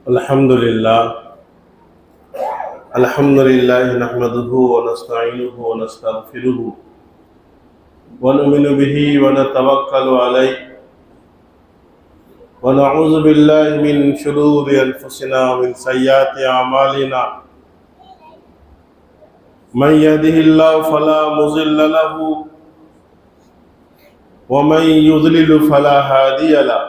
अल्हम्दुलिल्लाह अल्हम्दुलिल्लाह नहमदुहु व नस्तईनुहु व नस्तगफिरुहु व नुमिनु बिही व नतवक्कलु अलैहि व नऊज़ु बिल्लाहि मिन शुरूरि अनफुसिना व मिन सय्यिआति अमालिना मन यहदिहिल्लाहु फला मुज़िल्ल लहु व मन युज़लिल फला हादिय लहु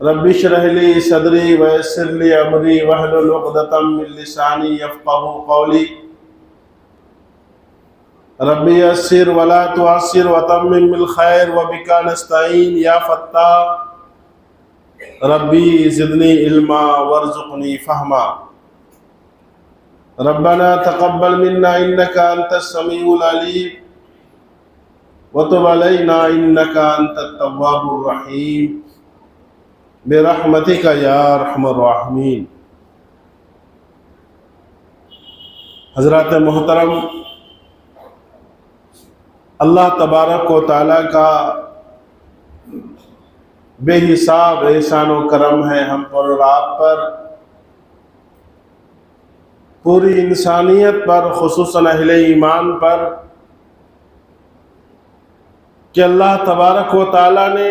रब्बि इश्रह ली सदरी वयस्सिर ली अमरी वहलुल उक़दतम मिन लिसानी यफ़क़हू क़ौली रब्बि यस्सिर वला तुअस्सिर वतम्मिम बिल खैर व बिका नस्तईन या फ़त्ताह रब्बि ज़िदनी इल्मा वरज़ुक़नी फ़हमा रब्बना तक़ब्बल मिन्ना इन्नका अंतस समीउल अलीम व तुब अलैना इन्नका अंतत तव्वाबुर रहीम बिरहमतिका या अरहमर राहिमीन। हज़रात मोहतरम, अल्लाह तबारक व तआला का बेहिसाब एहसान व करम है हम पर और आप पर, पूरी इंसानियत पर, खुसूसन अहले ईमान पर, कि अल्लाह तबारक व तआला ने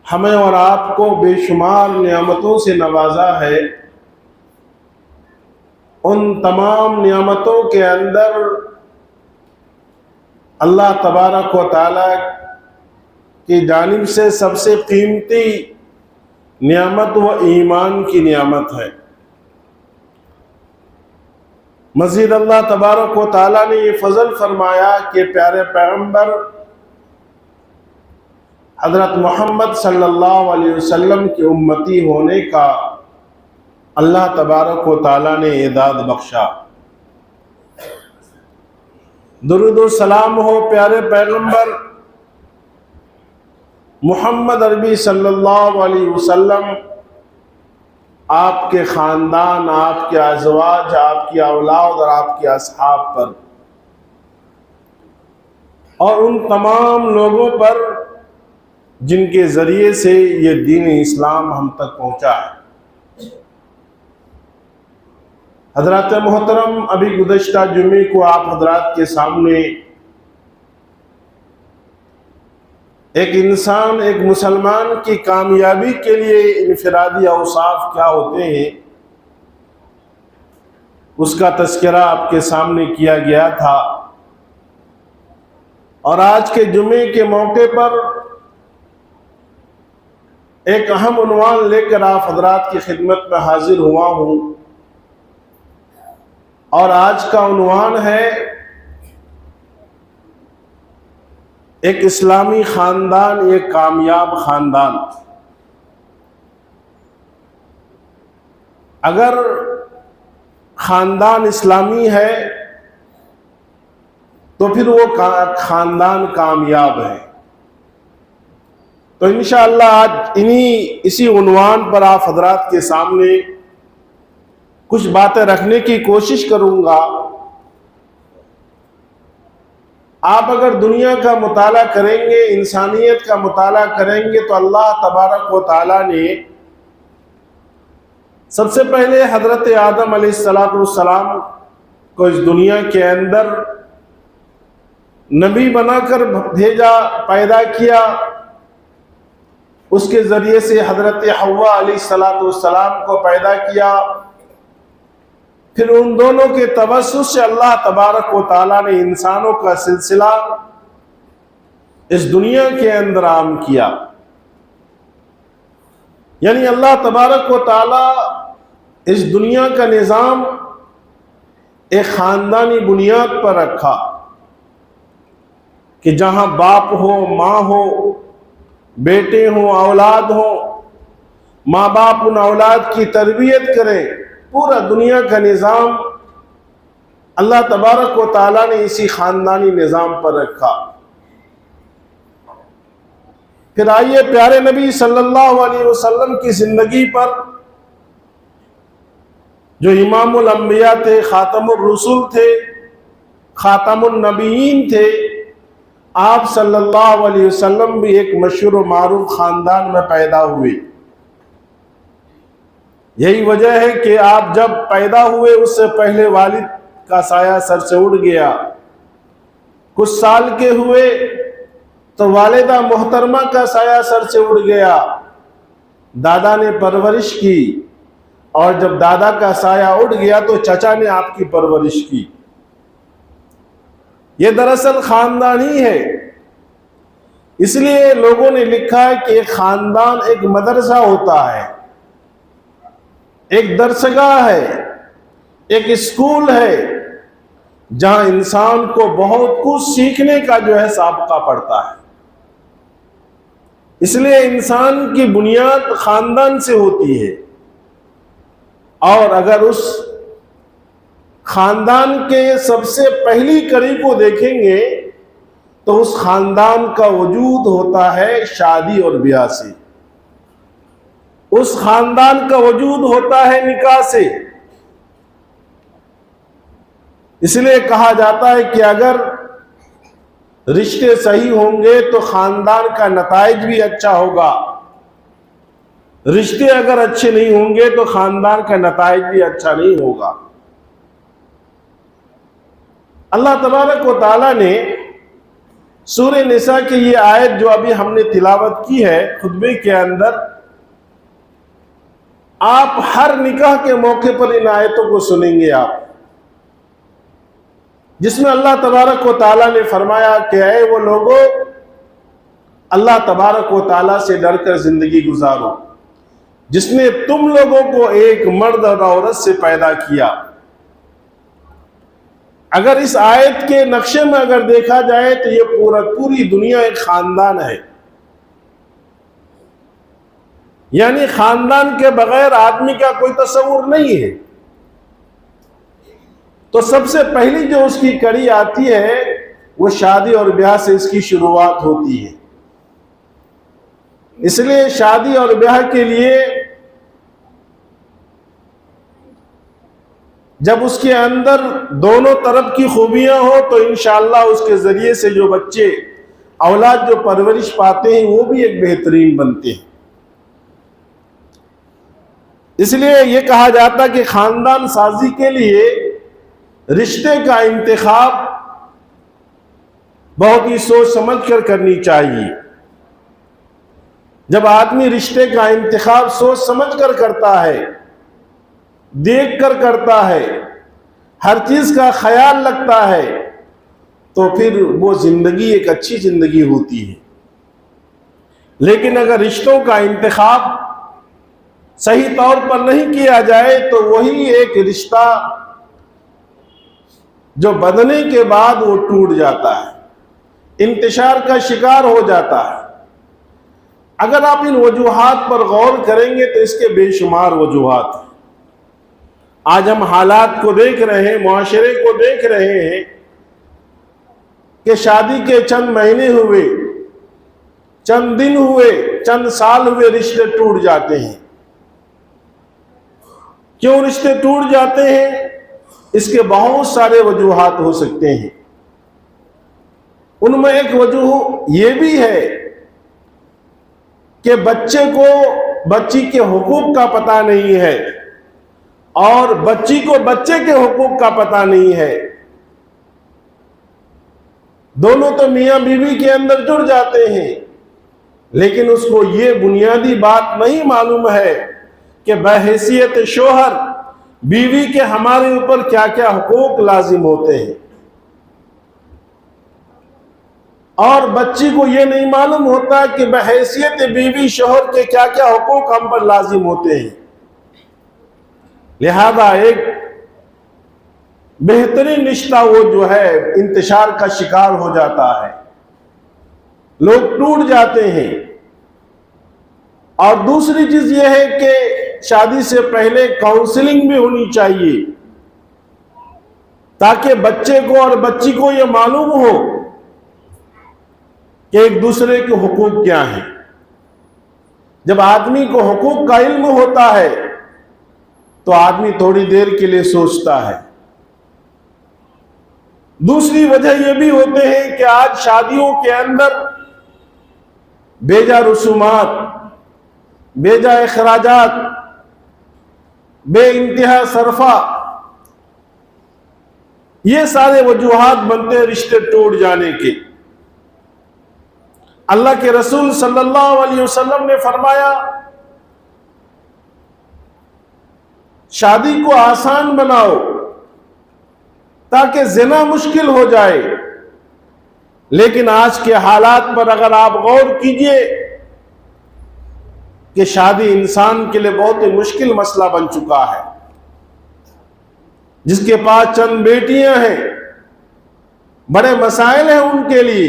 हमें और आपको बेशुमार नियामतों से नवाजा है। उन तमाम नियामतों के अंदर अल्लाह तबारक व तआला की जानिब से सबसे कीमती नियामत व ईमान की नियामत है। मज़ीद अल्लाह तबारक व तआला ने ये फजल फरमाया कि प्यारे पैगंबर हज़रत मोहम्मद सल्लल्लाहु अलैहि वसल्लम के उम्मती होने का अल्लाह तबारक व तआला ने एदाद बख्शा। दुरूद व सलाम हो प्यारे पैगंबर मोहम्मद अरबी सल्लल्लाहु अलैहि वसल्लम, आपके ख़ानदान, आपके अज़वाज, आपकी औलाद और आपके असहाब पर, और उन तमाम लोगों पर जिनके ज़रिए से ये दीन इस्लाम हम तक पहुँचा है। हज़रात मोहतरम, अभी गुज़श्ता जुमे को आप हज़रात के सामने एक इंसान, एक मुसलमान की कामयाबी के लिए इनफरादी औसाफ क्या होते हैं उसका तज़किरा आपके सामने किया गया था। और आज के जुमे के मौके पर एक अहम उन्वान लेकर आप हज़रात की खिदमत में हाजिर हुआ हूँ, और आज का उन्वान है एक इस्लामी ख़ानदान, एक कामयाब ख़ानदान। अगर ख़ानदान इस्लामी है तो फिर वो ख़ानदान कामयाब है। तो इंशाअल्लाह आज इसी उन्वान पर आप हज़रात के सामने कुछ बातें रखने की कोशिश करूँगा। आप अगर दुनिया का मुताला करेंगे, इंसानियत का मुताला करेंगे, तो अल्लाह तबारक व तआला ने सबसे पहले हज़रत आदम अलैहिस्सलाम को इस दुनिया के अंदर नबी बनाकर भेजा, पैदा किया। उसके ज़रिए से हज़रत हव्वा अलैहिस्सलाम को पैदा किया। फिर उन दोनों के तवस्सुस से अल्लाह तबारक व तआला ने इंसानों का सिलसिला इस दुनिया के अंदर आम किया। यानी अल्लाह तबारक व तआला इस दुनिया का निज़ाम एक ख़ानदानी बुनियाद पर रखा कि जहाँ बाप हो, माँ हो, बेटे हों, औलाद हो, माँ बाप उन औलाद की तरबियत करें। पूरा दुनिया का निज़ाम अल्लाह तबारक व तआला ने इसी ख़ानदानी निज़ाम पर रखा। फिर आइए प्यारे नबी सल्लल्लाहु अलैहि वसल्लम की ज़िंदगी पर, जो इमामुल अंबिया थे, खातमुर रसूल थे, खातमुन नबीयीन थे, आप सल्लल्लाहु अलैहि वसल्लम भी एक मशहूर मारूफ ख़ानदान में पैदा हुए। यही वजह है कि आप जब पैदा हुए उससे पहले वालिद का साया सर से उड़ गया। कुछ साल के हुए तो वालिदा मोहतरमा का साया सर से उड़ गया, दादा ने परवरिश की, और जब दादा का साया उड़ गया तो चचा ने आपकी परवरिश की। यह दरअसल खानदान ही है। इसलिए लोगों ने लिखा है कि एक खानदान एक मदरसा होता है, एक दरसगाह है, एक स्कूल है, जहां इंसान को बहुत कुछ सीखने का जो है साबका पड़ता है। इसलिए इंसान की बुनियाद खानदान से होती है, और अगर उस खानदान के सबसे पहली कड़ी को देखेंगे तो उस खानदान का वजूद होता है शादी और ब्याह से। उस खानदान का वजूद होता है निकाह से। इसलिए कहा जाता है कि अगर रिश्ते सही होंगे तो खानदान का नताइज भी अच्छा होगा, रिश्ते अगर अच्छे नहीं होंगे तो खानदान का नताइज भी अच्छा नहीं होगा। अल्लाह तबारक व तआला ने सूरह निसा की ये आयत जो अभी हमने तिलावत की है खुतबे के अंदर, आप हर निकाह के मौके पर इन आयतों को सुनेंगे आप, जिसमें अल्लाह तबारक व तआला ने फरमाया कि ऐ वो लोगों, अल्लाह तबारक व तआला से डरकर जिंदगी गुजारो जिसने तुम लोगों को एक मर्द और औरत से पैदा किया। अगर इस आयत के नक्शे में अगर देखा जाए तो ये पूरी दुनिया एक खानदान है। यानी खानदान के बगैर आदमी का कोई तस्वुर नहीं है। तो सबसे पहली जो उसकी कड़ी आती है वो शादी और ब्याह से इसकी शुरुआत होती है। इसलिए शादी और ब्याह के लिए जब उसके अंदर दोनों तरफ की खूबियां हो तो इंशाअल्लाह उसके जरिए से जो बच्चे औलाद जो परवरिश पाते हैं वो भी एक बेहतरीन बनते हैं। इसलिए ये कहा जाता कि खानदान साजी के लिए रिश्ते का इंतखाब बहुत ही सोच समझ कर करनी चाहिए। जब आदमी रिश्ते का इंतखाब सोच समझ कर करता है, देख कर करता है, हर चीज का ख्याल रखता है, तो फिर वो जिंदगी एक अच्छी जिंदगी होती है। लेकिन अगर रिश्तों का इंतखाब सही तौर पर नहीं किया जाए तो वही एक रिश्ता जो बंधने के बाद वो टूट जाता है, इंतशार का शिकार हो जाता है। अगर आप इन वजूहात पर गौर करेंगे तो इसके बेशुमार वजूहात हैं। आज हम हालात को देख रहे हैं, मुआशरे को देख रहे हैं कि शादी के चंद महीने हुए, चंद दिन हुए, चंद साल हुए, रिश्ते टूट जाते हैं। क्यों रिश्ते टूट जाते हैं? इसके बहुत सारे वजूहात हो सकते हैं। उनमें एक वजूह ये भी है कि बच्चे को बच्ची के हुकूक का पता नहीं है और बच्ची को बच्चे के हुकूक का पता नहीं है। दोनों तो मियां बीवी के अंदर जुड़ जाते हैं, लेकिन उसको ये बुनियादी बात नहीं मालूम है कि बहैसियत शोहर बीवी के हमारे ऊपर क्या क्या हुकूक लाजिम होते हैं, और बच्ची को यह नहीं मालूम होता कि बहैसियत बीवी शोहर के क्या क्या हुकूक हम पर लाजिम होते हैं। लिहाजा एक बेहतरीन रिश्ता वो जो है इंतशार का शिकार हो जाता है, लोग टूट जाते हैं। और दूसरी चीज यह है कि शादी से पहले काउंसलिंग भी होनी चाहिए, ताकि बच्चे को और बच्ची को यह मालूम हो कि एक दूसरे के हुकूक क्या हैं। जब आदमी को हुकूक का इल्म होता है तो आदमी थोड़ी देर के लिए सोचता है। दूसरी वजह यह भी होते हैं कि आज शादियों के अंदर बेजा रसूमात, बेजा अखराजात, बे इंतहा सरफा, ये सारे वजूहात बनते हैं रिश्ते टूट जाने के। अल्लाह के रसूल सल्लल्लाहु अलैहि वसल्लम ने फरमाया, शादी को आसान बनाओ ताकि जिना मुश्किल हो जाए। लेकिन आज के हालात पर अगर आप गौर कीजिए कि शादी इंसान के लिए बहुत ही मुश्किल मसला बन चुका है। जिसके पास चंद बेटियां हैं, बड़े मसाइल हैं उनके लिए,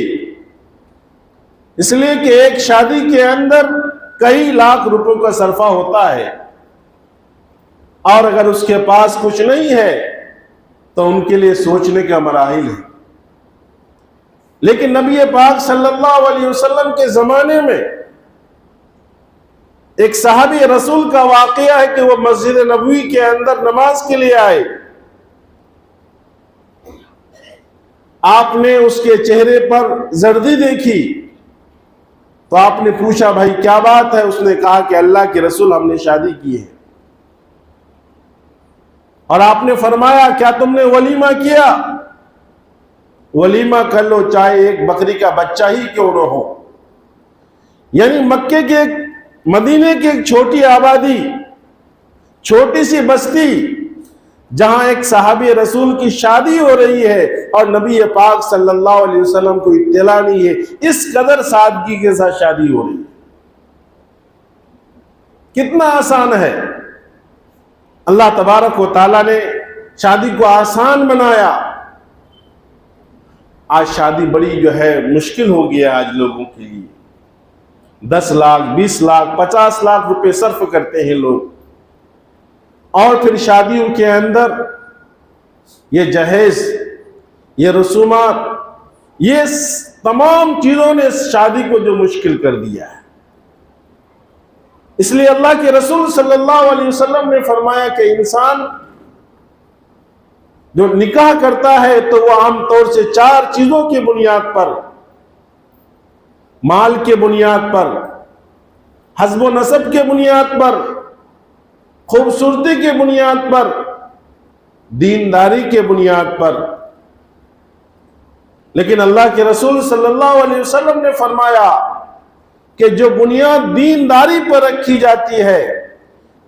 इसलिए कि एक शादी के अंदर कई लाख रुपयों का सरफा होता है, और अगर उसके पास कुछ नहीं है तो उनके लिए सोचने का मराहिल है। लेकिन नबी पाक सल्लल्लाहु अलैहि वसल्लम के जमाने में एक सहाबी रसूल का वाकया है कि वह मस्जिद नबवी के अंदर नमाज के लिए आए। आपने उसके चेहरे पर जर्दी देखी तो आपने पूछा, भाई क्या बात है? उसने कहा कि अल्लाह के रसूल, हमने शादी की है। और आपने फरमाया, क्या तुमने वलीमा किया? वलीमा कर लो, चाहे एक बकरी का बच्चा ही क्यों न हो। यानी मक्के के, मदीने की एक छोटी आबादी, छोटी सी बस्ती, जहां एक सहाबी रसूल की शादी हो रही है और नबी पाक सल्लल्लाहु अलैहि वसल्लम को इत्तला नहीं है, इस कदर सादगी के साथ शादी हो रही है। कितना आसान है। अल्लाह तबारक व तआला ने शादी को आसान बनाया। आज शादी बड़ी जो है मुश्किल हो गया आज लोगों के लिए। 10 लाख, 20 लाख, 50 लाख रुपए सर्फ करते हैं लोग, और फिर शादियों के अंदर ये जहेज, ये रसूमात, ये तमाम चीजों ने शादी को जो मुश्किल कर दिया है। इसलिए अल्लाह के रसूल सल्लल्लाहु अलैहि वसल्लम ने फरमाया कि इंसान जो निकाह करता है तो वह आमतौर से 4 चीजों की बुनियाद पर, माल के बुनियाद पर, हस्ब नसब के बुनियाद पर, खूबसूरती के बुनियाद पर, दीनदारी के बुनियाद पर। लेकिन अल्लाह के रसूल सल्लल्लाहु अलैहि वसल्लम ने फरमाया कि जो बुनियाद दीनदारी पर रखी जाती है,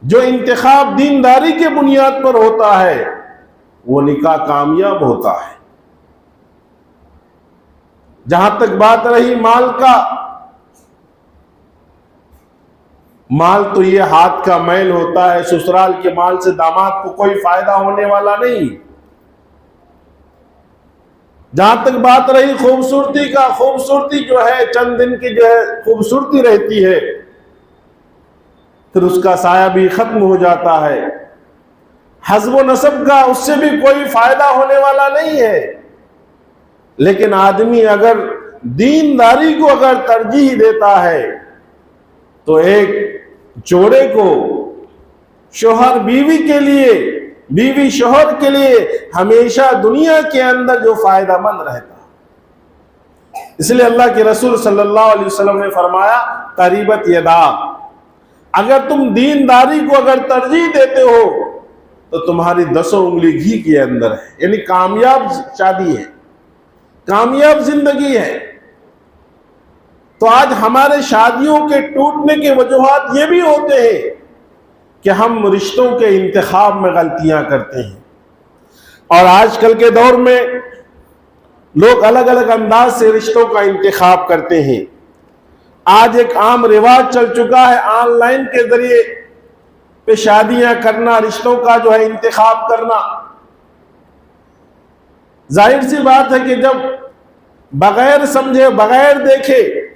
जो इंतखाब दीनदारी के बुनियाद पर होता है, वो निकाह कामयाब होता है। जहां तक बात रही माल का, माल तो ये हाथ का मैल होता है। ससुराल के माल से दामाद को कोई फायदा होने वाला नहीं। जहां तक बात रही खूबसूरती का, खूबसूरती जो है चंद दिन की जो है खूबसूरती रहती है, फिर उसका साया भी खत्म हो जाता है। हस्ब नसब का, उससे भी कोई फायदा होने वाला नहीं है। लेकिन आदमी अगर दीनदारी को अगर तरजीह देता है तो एक जोड़े को, शोहर बीवी के लिए, बीवी शोहर के लिए हमेशा दुनिया के अंदर जो फायदामंद रहता। इसलिए अल्लाह के रसूल सल्लल्लाहु अलैहि वसल्लम ने फरमाया, करीबत यदाक, अगर तुम दीनदारी को अगर तरजीह देते हो तो तुम्हारी 10 उंगली घी के अंदर है। यानी कामयाब शादी है, कामयाब जिंदगी है। तो आज हमारे शादियों के टूटने के वजूहात ये भी होते हैं कि हम रिश्तों के इंतखाब में गलतियां करते हैं। और आजकल के दौर में लोग अलग अलग अंदाज से रिश्तों का इंतखाब करते हैं। आज एक आम रिवाज चल चुका है ऑनलाइन के जरिए पे शादियां करना, रिश्तों का जो है इंतखाब करना। जाहिर सी बात है कि जब बगैर समझे बगैर देखे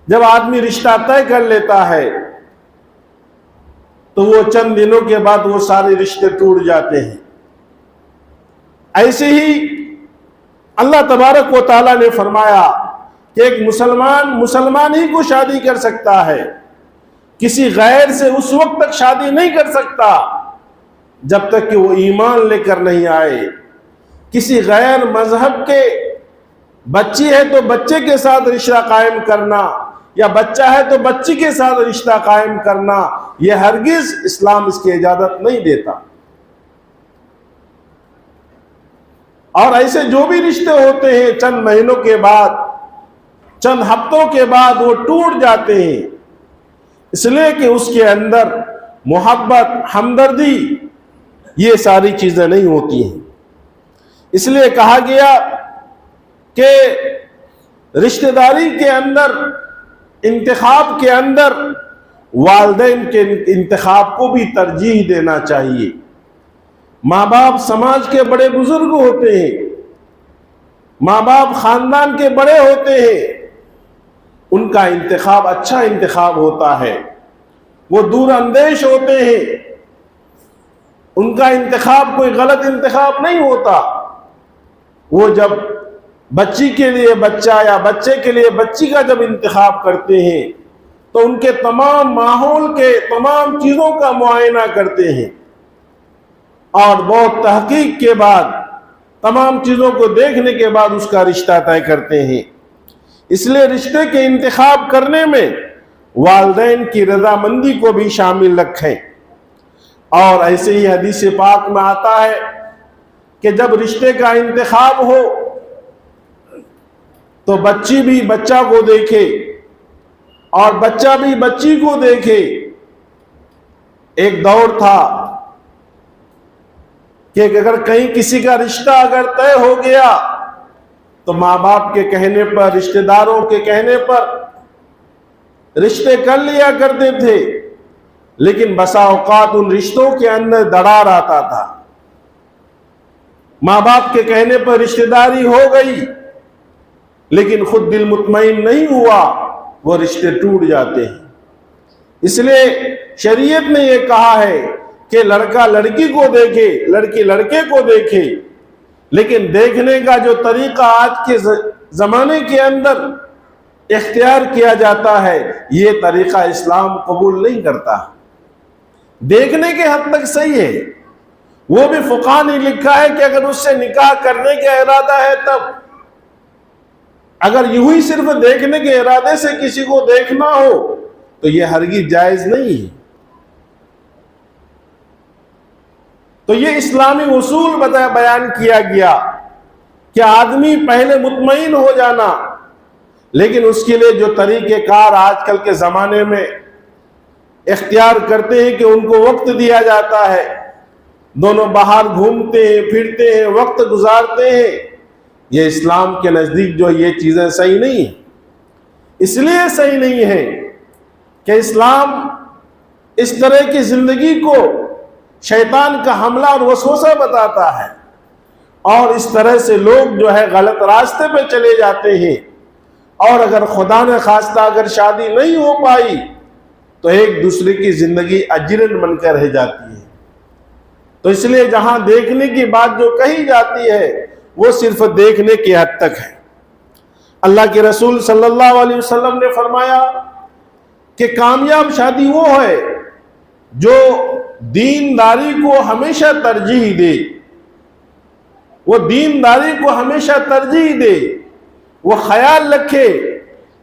जब आदमी रिश्ता तय कर लेता है तो वो चंद दिनों के बाद वो सारे रिश्ते टूट जाते हैं। ऐसे ही अल्लाह तबारक व तआला ने फरमाया कि एक मुसलमान ही को शादी कर सकता है, किसी गैर से उस वक्त तक शादी नहीं कर सकता जब तक कि वो ईमान लेकर नहीं आए। किसी गैर मजहब के बच्ची है तो बच्चे के साथ रिश्ता कायम करना, या बच्चा है तो बच्ची के साथ रिश्ता कायम करना, यह हरगिज इस्लाम इसकी इजाजत नहीं देता। और ऐसे जो भी रिश्ते होते हैं चंद महीनों के बाद, चंद हफ्तों के बाद वो टूट जाते हैं, इसलिए कि उसके अंदर मोहब्बत, हमदर्दी, ये सारी चीजें नहीं होती हैं। इसलिए कहा गया कि रिश्तेदारी के अंदर, इंतखाब के अंदर वालिदैन के इंतखाब को भी तरजीह देना चाहिए। माँ बाप समाज के बड़े बुजुर्ग होते हैं, माँ बाप खानदान के बड़े होते हैं, उनका इंतखाब अच्छा इंतखाब होता है। वो दूर अंदेश होते हैं, उनका इंतखाब कोई गलत इंतखाब नहीं होता। वो जब बच्ची के लिए बच्चा या बच्चे के लिए बच्ची का जब इंतखाब करते हैं तो उनके तमाम माहौल के तमाम चीज़ों का मुआयना करते हैं और बहुत तहकीक के बाद, तमाम चीज़ों को देखने के बाद उसका रिश्ता तय करते हैं। इसलिए रिश्ते के इंतखाब करने में वालिदैन की रजामंदी को भी शामिल रखें। और ऐसे ही हदीस पाक में आता है कि जब रिश्ते का इंतखाब हो तो बच्ची भी बच्चा को देखे और बच्चा भी बच्ची को देखे। एक दौर था कि अगर कहीं किसी का रिश्ता अगर तय हो गया तो माँ बाप के कहने पर, रिश्तेदारों के कहने पर रिश्ते कर लिया करते थे, लेकिन बसा औकात उन रिश्तों के अंदर दरार आता था। माँ बाप के कहने पर रिश्तेदारी हो गई, लेकिन खुद दिल मुतमईन नहीं हुआ, वो रिश्ते टूट जाते हैं। इसलिए शरीयत ने यह कहा है कि लड़का लड़की को देखे, लड़की लड़के को देखे, लेकिन देखने का जो तरीका आज के जमाने के अंदर इख्तियार किया जाता है, ये तरीका इस्लाम कबूल नहीं करता। देखने के हद तक सही है, वो भी फुक़हा ने लिखा है कि अगर उससे निकाह करने का इरादा है तब। अगर यूं ही सिर्फ देखने के इरादे से किसी को देखना हो तो यह हरगिज़ जायज नहीं है। तो ये इस्लामी उसूल बयान किया गया कि आदमी पहले मुतमईन हो जाना, लेकिन उसके लिए जो तरीक़ेकार आजकल के ज़माने में इख्तियार करते हैं कि उनको वक्त दिया जाता है, दोनों बाहर घूमते हैं, फिरते हैं, वक्त गुजारते हैं, ये इस्लाम के नज़दीक जो ये चीज़ें सही नहीं है। इसलिए सही नहीं है कि इस्लाम इस तरह की ज़िंदगी को शैतान का हमला और वसवसा बताता है, और इस तरह से लोग जो है गलत रास्ते पे चले जाते हैं। और अगर खुदा ने खास्ता अगर शादी नहीं हो पाई तो एक दूसरे की ज़िंदगी अजरन बनकर रह जाती है। तो इसलिए जहां देखने की बात जो कही जाती है वो सिर्फ देखने की हद तक है। अल्लाह के रसूल सल्लल्लाहु अलैहि वसल्लम ने फरमाया कि कामयाब शादी वो है जो दीनदारी को हमेशा तरजीह दे, वो दीनदारी को हमेशा तरजीह दे, वो ख्याल रखे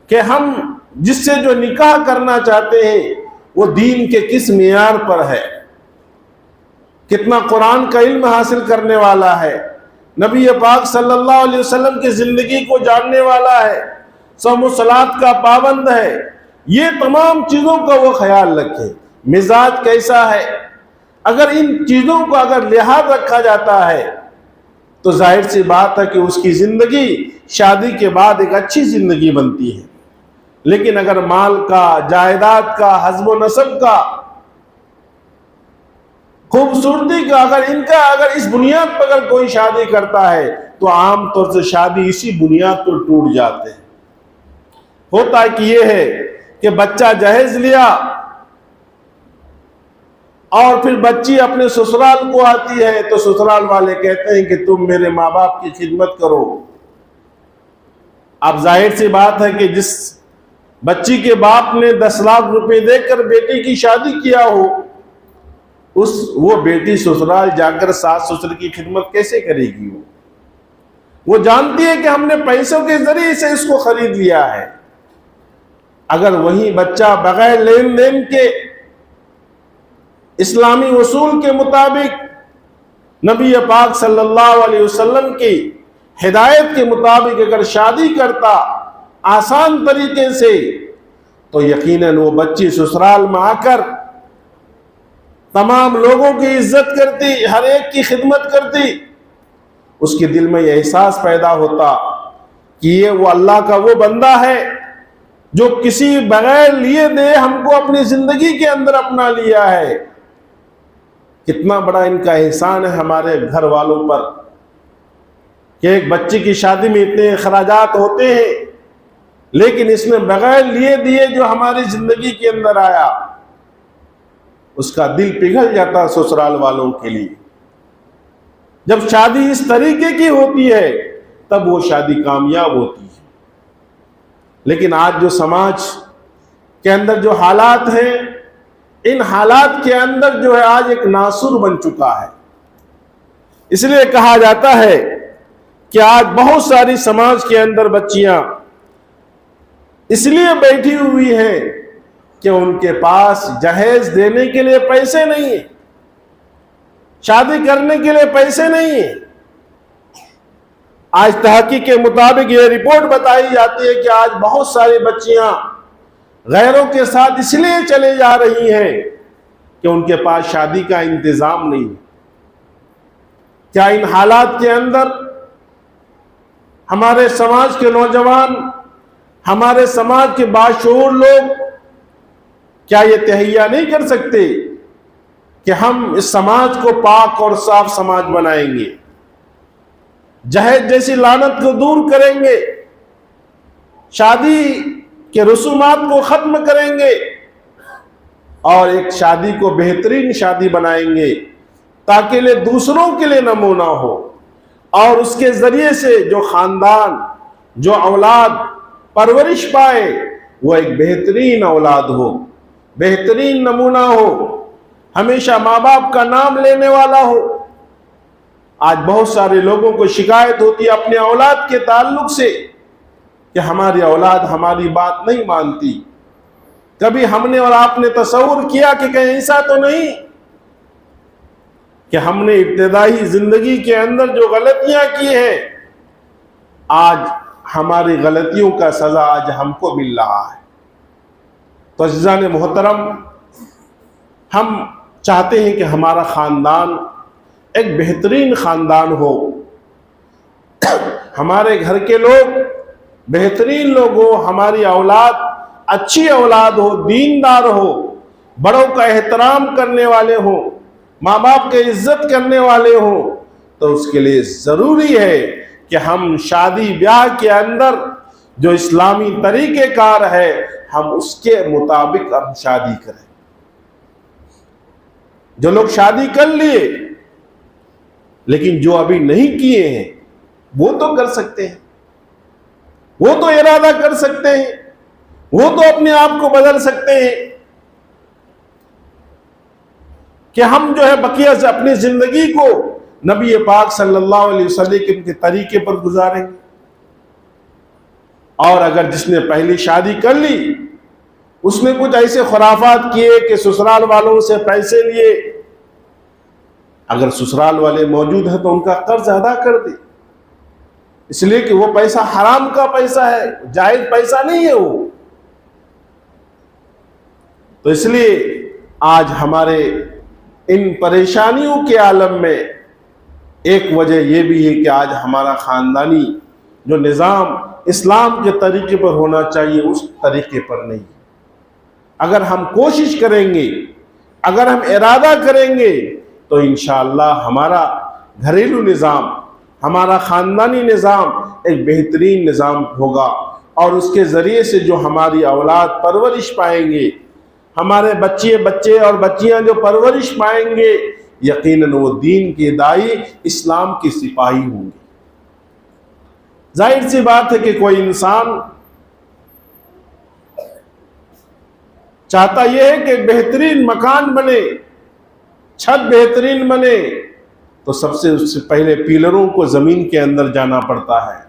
कि हम जिससे जो निकाह करना चाहते हैं वो दीन के किस मियार पर है, कितना कुरान का इल्म हासिल करने वाला है, नबी पाक सल्लल्लाहु अलैहि वसल्लम की ज़िंदगी को जानने वाला है, सौम सलात का पाबंद है। ये तमाम चीजों का वो ख्याल रखे। मिजाज कैसा है, अगर इन चीजों को अगर लिहाज रखा जाता है तो जाहिर सी बात है कि उसकी जिंदगी शादी के बाद एक अच्छी जिंदगी बनती है। लेकिन अगर माल का, जायदाद का, हस्ब नसब का, खूबसूरती का, अगर इस बुनियाद पर अगर कोई शादी करता है तो आमतौर से शादी इसी बुनियाद पर टूट जाते हैं। होता है कि ये है कि बच्चा जहेज लिया और फिर बच्ची अपने ससुराल को आती है तो ससुराल वाले कहते हैं कि तुम मेरे माँ बाप की खिदमत करो। अब जाहिर सी बात है कि जिस बच्ची के बाप ने 10 लाख रुपए देकर बेटी की शादी किया हो, वो बेटी ससुराल जाकर सास ससुर की खिदमत कैसे करेगी? वो जानती है कि हमने पैसों के जरिए से इसको खरीद लिया है। अगर वही बच्चा बगैर लेन देन के इस्लामी उसूल के मुताबिक, नबी पाक सल्लल्लाहु अलैहि वसल्लम की हिदायत के मुताबिक अगर शादी करता आसान तरीके से, तो यकीनन वो बच्ची ससुराल में आकर तमाम लोगों की इज्जत करती, हर एक की खिदमत करती। उसके दिल में यह एहसास पैदा होता कि ये वो अल्लाह का वो बंदा है जो किसी बगैर लिए दे हमको अपनी जिंदगी के अंदर अपना लिया है। कितना बड़ा इनका एहसान है हमारे घर वालों पर कि एक बच्चे की शादी में इतने अखराजात होते हैं, लेकिन इसने बगैर लिए दिए जो हमारी जिंदगी के अंदर आया, उसका दिल पिघल जाता ससुराल वालों के लिए। जब शादी इस तरीके की होती है तब वो शादी कामयाब होती है। लेकिन आज जो समाज के अंदर जो हालात हैं, इन हालात के अंदर जो है आज एक नासुर बन चुका है। इसलिए कहा जाता है कि आज बहुत सारी समाज के अंदर बच्चियां इसलिए बैठी हुई हैं कि उनके पास जहेज देने के लिए पैसे नहीं है, शादी करने के लिए पैसे नहीं है। आज तहकीक के मुताबिक ये रिपोर्ट बताई जाती है कि आज बहुत सारी बच्चियां गैरों के साथ इसलिए चले जा रही हैं कि उनके पास शादी का इंतजाम नहीं। क्या इन हालात के अंदर हमारे समाज के नौजवान, हमारे समाज के बाशऊर लोग क्या ये तहैया नहीं कर सकते कि हम इस समाज को पाक और साफ समाज बनाएंगे, जहेज जैसी लानत को दूर करेंगे, शादी के रसूमात को खत्म करेंगे और एक शादी को बेहतरीन शादी बनाएंगे ताकि ले दूसरों के लिए नमूना हो और उसके जरिए से जो खानदान, जो औलाद परवरिश पाए वो एक बेहतरीन औलाद हो, बेहतरीन नमूना हो, हमेशा माँ बाप का नाम लेने वाला हो। आज बहुत सारे लोगों को शिकायत होती है अपने औलाद के ताल्लुक से कि हमारी औलाद हमारी बात नहीं मानती। कभी हमने और आपने तसव्वुर किया कि कहीं ऐसा तो नहीं कि हमने इब्तिदाई जिंदगी के अंदर जो गलतियां की है, आज हमारी गलतियों का सजा आज हमको मिल रहा है। तो अज़ीज़ान मोहतरम, हम चाहते हैं कि हमारा खानदान एक बेहतरीन खानदान हो, हमारे घर के लोग बेहतरीन लोग हो, हमारी औलाद अच्छी औलाद हो, दीनदार हो, बड़ों का एहतराम करने वाले हो, माँ बाप की इज्जत करने वाले हो। तो उसके लिए जरूरी है कि हम शादी ब्याह के अंदर जो इस्लामी तरीक़ेकार है हम उसके मुताबिक हम शादी करें। जो लोग शादी कर लिए लेकिन जो अभी नहीं किए हैं वो तो कर सकते हैं, वो तो इरादा कर सकते हैं, वो तो अपने आप को बदल सकते हैं कि हम जो है बकिया से अपनी जिंदगी को नबी पाक सल्लल्लाहु अलैहि वसल्लम के तरीके पर गुजारेंगे। और अगर जिसने पहली शादी कर ली उसने कुछ ऐसे खुराफात किए कि ससुराल वालों से पैसे लिए, अगर ससुराल वाले मौजूद हैं तो उनका कर्ज अदा कर दे। इसलिए कि वो पैसा हराम का पैसा है, जायज पैसा नहीं है वो। तो इसलिए आज हमारे इन परेशानियों के आलम में एक वजह यह भी है कि आज हमारा ख़ानदानी जो निज़ाम इस्लाम के तरीके पर होना चाहिए उस तरीके पर नहीं। अगर हम कोशिश करेंगे, अगर हम इरादा करेंगे तो इंशाअल्लाह हमारा घरेलू निज़ाम, हमारा ख़ानदानी निज़ाम एक बेहतरीन निज़ाम होगा और उसके ज़रिए से जो हमारी औलाद परवरिश पाएंगे, हमारे बच्चे और बच्चियां जो परवरिश पाएंगे, यकीनन वो दीन के दाई, इस्लाम के सिपाही होंगे। जाहिर सी बात है कि कोई इंसान चाहता यह है कि बेहतरीन मकान बने, छत बेहतरीन बने, तो सबसे उससे पहले पिलरों को जमीन के अंदर जाना पड़ता है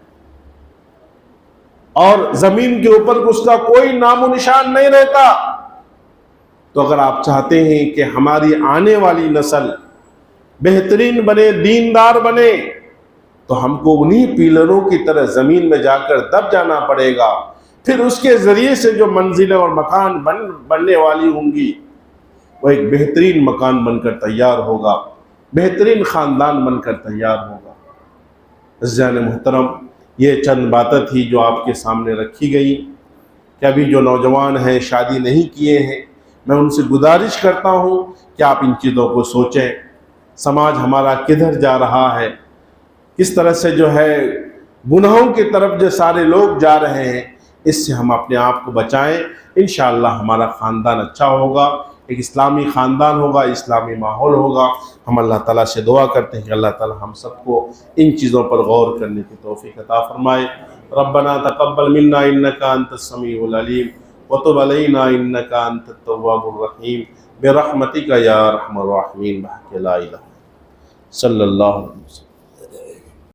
और जमीन के ऊपर उसका कोई नामो निशान नहीं रहता। तो अगर आप चाहते हैं कि हमारी आने वाली नस्ल बेहतरीन बने, दीनदार बने, तो हमको उन्हीं पिलरों की तरह जमीन में जाकर दब जाना पड़ेगा। फिर उसके जरिए से जो मंजिलें और मकान बनने वाली होंगी वो एक बेहतरीन मकान बनकर तैयार होगा, बेहतरीन ख़ानदान बनकर तैयार होगा। अज़ीज़ान मुहतरम, ये चंद बातें थी जो आपके सामने रखी गई कि अभी जो नौजवान हैं, शादी नहीं किए हैं, मैं उनसे गुजारिश करता हूँ कि आप इन चीज़ों को सोचें। समाज हमारा किधर जा रहा है, किस तरह से जो है गुनाहों की तरफ जो सारे लोग जा रहे हैं, इससे हम अपने आप को बचाएं। इंशाअल्लाह हमारा ख़ानदान अच्छा होगा, एक इस्लामी ख़ानदान होगा, इस्लामी माहौल होगा। हम अल्लाह ताला से दुआ करते हैं कि अल्लाह ताला हम सबको इन चीज़ों पर गौर करने की तौफ़ीक़ अता फ़रमाए। रब्बना तक़ब्बल मिन्ना इन्नका अंतस समीउल अलीम व तुब अलैना इन्नका अंतत तव्वाबुर रहीम बिरहमतिका या अरहमर राहिमीन। ला इलाहा इल्लल्लाह सल्लल्लाहु अलैहि वसल्लम।